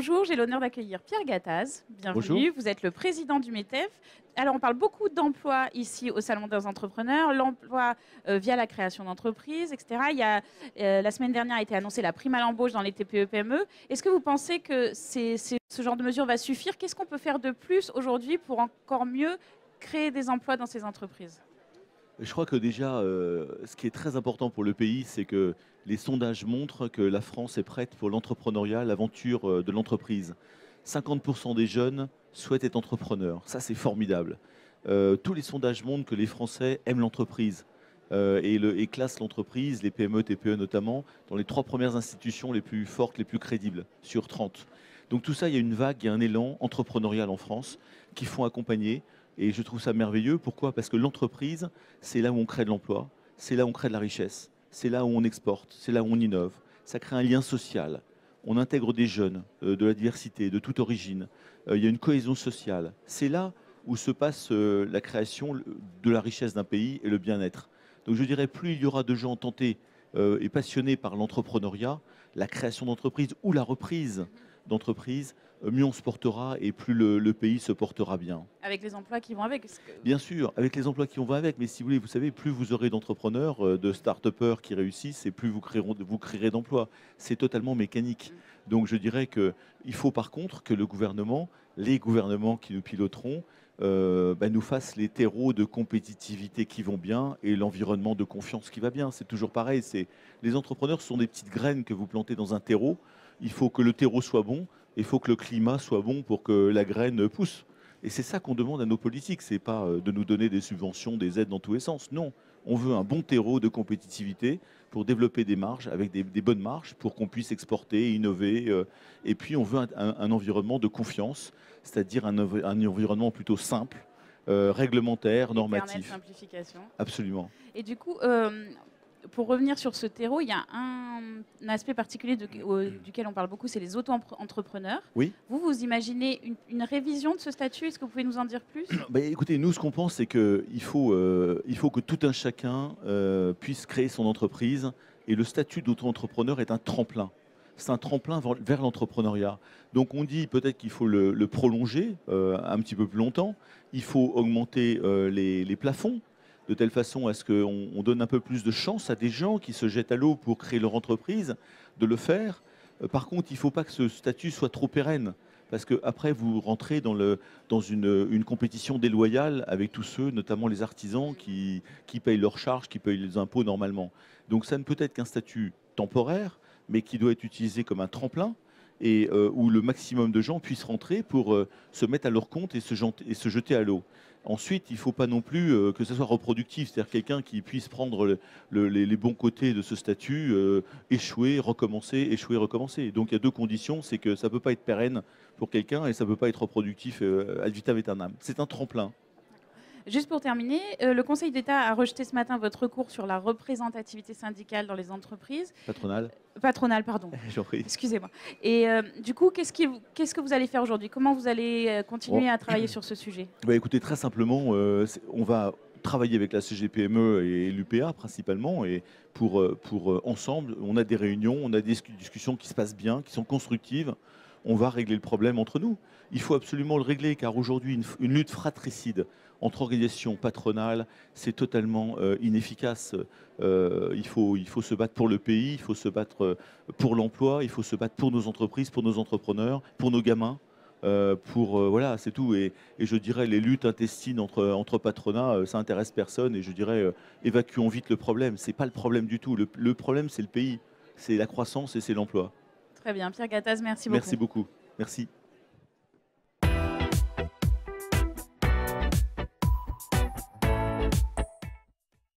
Bonjour, j'ai l'honneur d'accueillir Pierre Gattaz. Bonjour. Bienvenue, vous êtes le président du METEF. Alors, on parle beaucoup d'emploi ici au Salon des entrepreneurs, l'emploi via la création d'entreprises, etc. La semaine dernière a été annoncée la prime à l'embauche dans les TPE-PME. Est-ce que vous pensez que ce genre de mesure va suffire? Qu'est-ce qu'on peut faire de plus aujourd'hui pour encore mieux créer des emplois dans ces entreprises? Je crois que déjà, ce qui est très important pour le pays, c'est que les sondages montrent que la France est prête pour l'entrepreneuriat, l'aventure de l'entreprise. 50% des jeunes souhaitent être entrepreneurs. Ça, c'est formidable. Tous les sondages montrent que les Français aiment l'entreprise et classent l'entreprise, les PME, TPE notamment, dans les 3 premières institutions les plus fortes, les plus crédibles, sur 30. Donc tout ça, il y a une vague, il y a un élan entrepreneurial en France qu'il faut accompagner. Et je trouve ça merveilleux. Pourquoi? Parce que l'entreprise, c'est là où on crée de l'emploi, c'est là où on crée de la richesse, c'est là où on exporte, c'est là où on innove. Ça crée un lien social. On intègre des jeunes de la diversité, de toute origine. Il y a une cohésion sociale. C'est là où se passe la création de la richesse d'un pays et le bien-être. Donc je dirais, plus il y aura de gens tentés et passionnés par l'entrepreneuriat, la création d'entreprises ou la reprise d'entreprises, mieux on se portera et plus le pays se portera bien. Avec les emplois qui vont avec. Bien sûr, avec les emplois qui vont avec, mais si vous voulez, vous savez, plus vous aurez d'entrepreneurs, de start-upers qui réussissent, et plus vous créerez d'emplois. C'est totalement mécanique. Donc je dirais qu'il faut par contre que le gouvernement, les gouvernements qui nous piloteront, nous fassent les terreaux de compétitivité qui vont bien et l'environnement de confiance qui va bien. C'est toujours pareil. Les entrepreneurs sont des petites graines que vous plantez dans un terreau. Il faut que le terreau soit bon, il faut que le climat soit bon pour que la graine pousse. Et c'est ça qu'on demande à nos politiques, c'est pas de nous donner des subventions, des aides dans tous les sens. Non, on veut un bon terreau de compétitivité pour développer des marges, avec des bonnes marges, pour qu'on puisse exporter, innover. Et puis on veut un environnement de confiance, c'est-à-dire un environnement plutôt simple, réglementaire, normatif. Simplification. Absolument. Et du coup, pour revenir sur ce terreau, il y a un aspect particulier duquel on parle beaucoup, c'est les auto-entrepreneurs. Oui. Vous imaginez une révision de ce statut? Est-ce que vous pouvez nous en dire plus? Écoutez, nous, ce qu'on pense, c'est qu'il faut que tout un chacun puisse créer son entreprise. Et le statut d'auto-entrepreneur est un tremplin. C'est un tremplin vers l'entrepreneuriat. Donc on dit peut-être qu'il faut le prolonger un petit peu plus longtemps. Il faut augmenter les plafonds, de telle façon à ce qu'on donne un peu plus de chance à des gens qui se jettent à l'eau pour créer leur entreprise, de le faire. Par contre, il ne faut pas que ce statut soit trop pérenne, parce qu'après, vous rentrez dans une compétition déloyale avec tous ceux, notamment les artisans, qui payent leurs charges, qui payent les impôts normalement. Donc ça ne peut être qu'un statut temporaire, mais qui doit être utilisé comme un tremplin, et où le maximum de gens puissent rentrer pour se mettre à leur compte et se jeter à l'eau. Ensuite, il ne faut pas non plus que ce soit reproductif, c'est-à-dire quelqu'un qui puisse prendre les bons côtés de ce statut, échouer, recommencer, échouer, recommencer. Donc il y a 2 conditions, c'est que ça ne peut pas être pérenne pour quelqu'un et ça ne peut pas être reproductif ad vitam aeternam. C'est un tremplin. Juste pour terminer, le Conseil d'État a rejeté ce matin votre recours sur la représentativité syndicale dans les entreprises. Patronale, pardon. J'en prie. Excusez-moi. Et du coup, qu'est-ce que vous allez faire aujourd'hui? Comment vous allez continuer à travailler sur ce sujet? Écoutez, très simplement, on va travailler avec la CGPME et l'UPA principalement, et pour ensemble, on a des réunions, on a des discussions qui se passent bien, qui sont constructives. On va régler le problème entre nous. Il faut absolument le régler, car aujourd'hui, une lutte fratricide entre organisations patronales, c'est totalement inefficace. Il faut se battre pour le pays, il faut se battre pour l'emploi, il faut se battre pour nos entreprises, pour nos entrepreneurs, pour nos gamins. Voilà, c'est tout. Et je dirais, les luttes intestines entre patronats, ça intéresse personne. Et je dirais, évacuons vite le problème. C'est pas le problème du tout. Le problème, c'est le pays, c'est la croissance et c'est l'emploi. Très bien. Pierre Gattaz, merci beaucoup. Merci beaucoup. Merci.